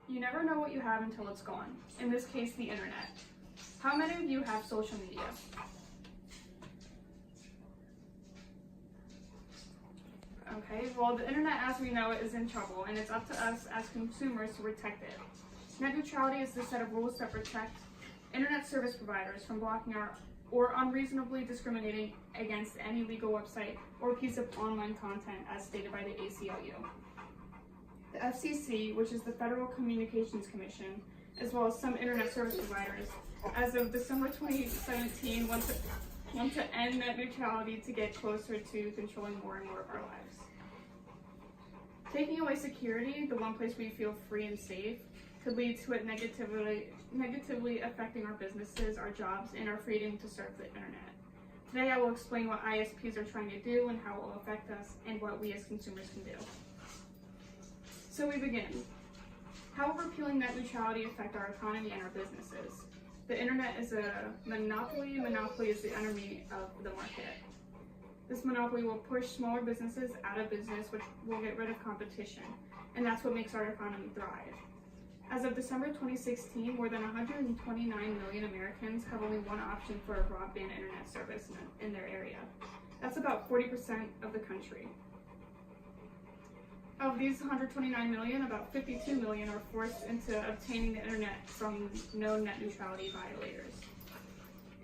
You never know what you have until it's gone. In this case, the internet. How many of you have social media? Okay, well, the internet as we know it is in trouble, and it's up to us as consumers to protect it. Net neutrality is the set of rules that protect internet service providers from blocking or unreasonably discriminating against any legal website or piece of online content as stated by the ACLU. The FCC, which is the Federal Communications Commission, as well as some internet service providers, as of December 2017, want to end net neutrality to get closer to controlling more and more of our lives. Taking away security, the one place we feel free and safe, could lead to it negatively affecting our businesses, our jobs, and our freedom to surf the internet. Today I will explain what ISPs are trying to do and how it will affect us and what we as consumers can do. So we begin. How will repealing net neutrality affect our economy and our businesses? The internet is a monopoly. Monopoly is the enemy of the market. This monopoly will push smaller businesses out of business, which will get rid of competition, and that's what makes our economy thrive. As of December 2016, more than 129 million Americans have only one option for a broadband internet service in their area. That's about 40% of the country. Of these 129 million, about 52 million are forced into obtaining the internet from known net neutrality violators.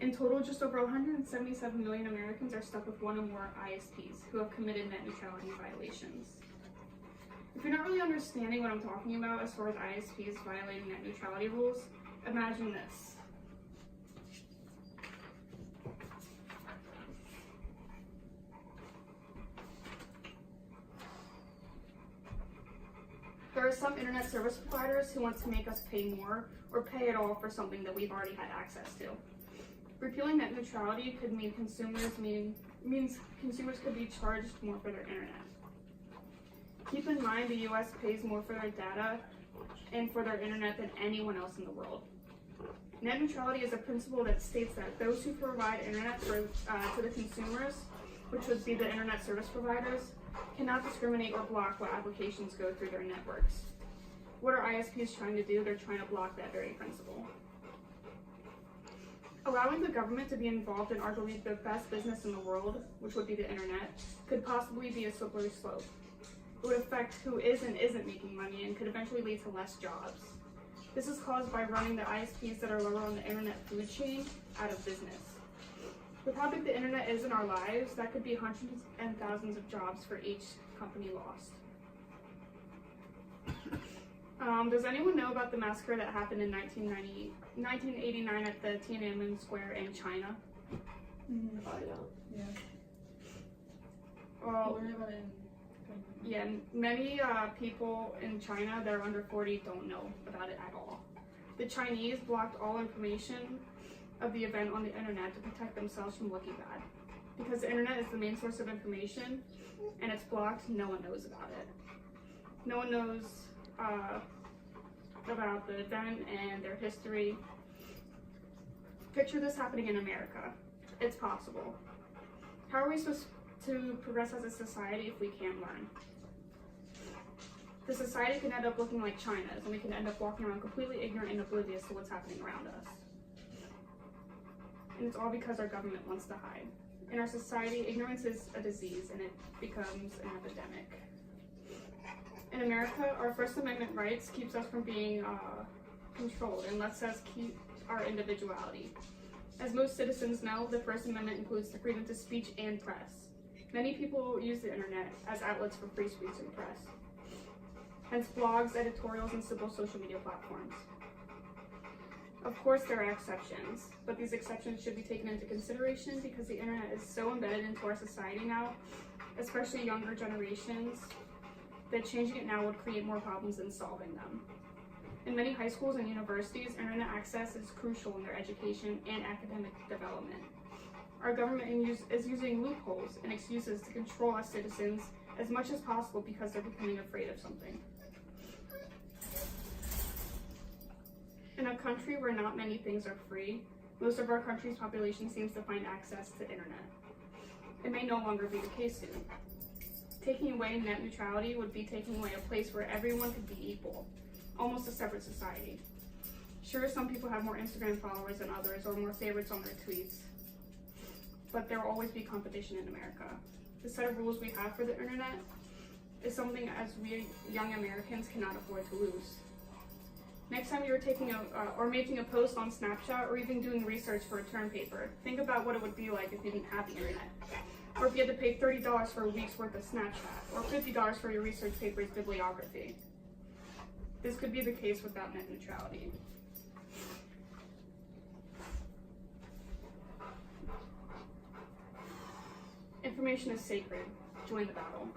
In total, just over 177 million Americans are stuck with one or more ISPs who have committed net neutrality violations. If you're not really understanding what I'm talking about as far as ISPs violating net neutrality rules, imagine this. There are some internet service providers who want to make us pay more or pay it all for something that we've already had access to. Repealing net neutrality could mean consumers could be charged more for their internet. Keep in mind the US pays more for their data and for their internet than anyone else in the world. Net neutrality is a principle that states that those who provide internet to the consumers, which would be the internet service providers, cannot discriminate or block what applications go through their networks. What are ISPs trying to do? They're trying to block that very principle. Allowing the government to be involved in arguably the best business in the world, which would be the internet, could possibly be a slippery slope. It would affect who is and isn't making money and could eventually lead to less jobs. This is caused by running the ISPs that are lower on the internet food chain out of business. With how big the internet is in our lives, that could be hundreds and thousands of jobs for each company lost. Does anyone know about the massacre that happened in 1989 at the Tiananmen Square in China? I don't. Yeah. Well, Learn about it in yeah, many people in China that are under 40 don't know about it at all. The Chinese blocked all information of the event on the internet to protect themselves from looking bad. Because the internet is the main source of information and it's blocked, no one knows about it. No one knows about the event and their history. Picture this happening in America. It's possible. How are we supposed to progress as a society if we can't learn? The society can end up looking like China's, and we can end up walking around completely ignorant and oblivious to what's happening around us. And it's all because our government wants to hide. In our society, ignorance is a disease, and it becomes an epidemic. In America, our First Amendment rights keeps us from being controlled and lets us keep our individuality. As most citizens know, the First Amendment includes the freedom to speech and press. Many people use the internet as outlets for free speech and press, hence blogs, editorials, and simple social media platforms. Of course, there are exceptions, but these exceptions should be taken into consideration because the internet is so embedded into our society now, especially younger generations, that changing it now would create more problems than solving them. In many high schools and universities, internet access is crucial in their education and academic development. Our government is using loopholes and excuses to control us citizens as much as possible because they're becoming afraid of something. In a country where not many things are free, most of our country's population seems to find access to internet. It may no longer be the case soon. Taking away net neutrality would be taking away a place where everyone could be equal. almost a separate society. Sure, some people have more Instagram followers than others or more favorites on their tweets, but there will always be competition in America. The set of rules we have for the internet is something as we young Americans cannot afford to lose. Next time you're taking making a post on Snapchat or even doing research for a term paper, think about what it would be like if you didn't have the internet. Or if you had to pay $30 for a week's worth of Snapchat, or $50 for your research paper's bibliography. This could be the case without net neutrality. Information is sacred. Join the battle.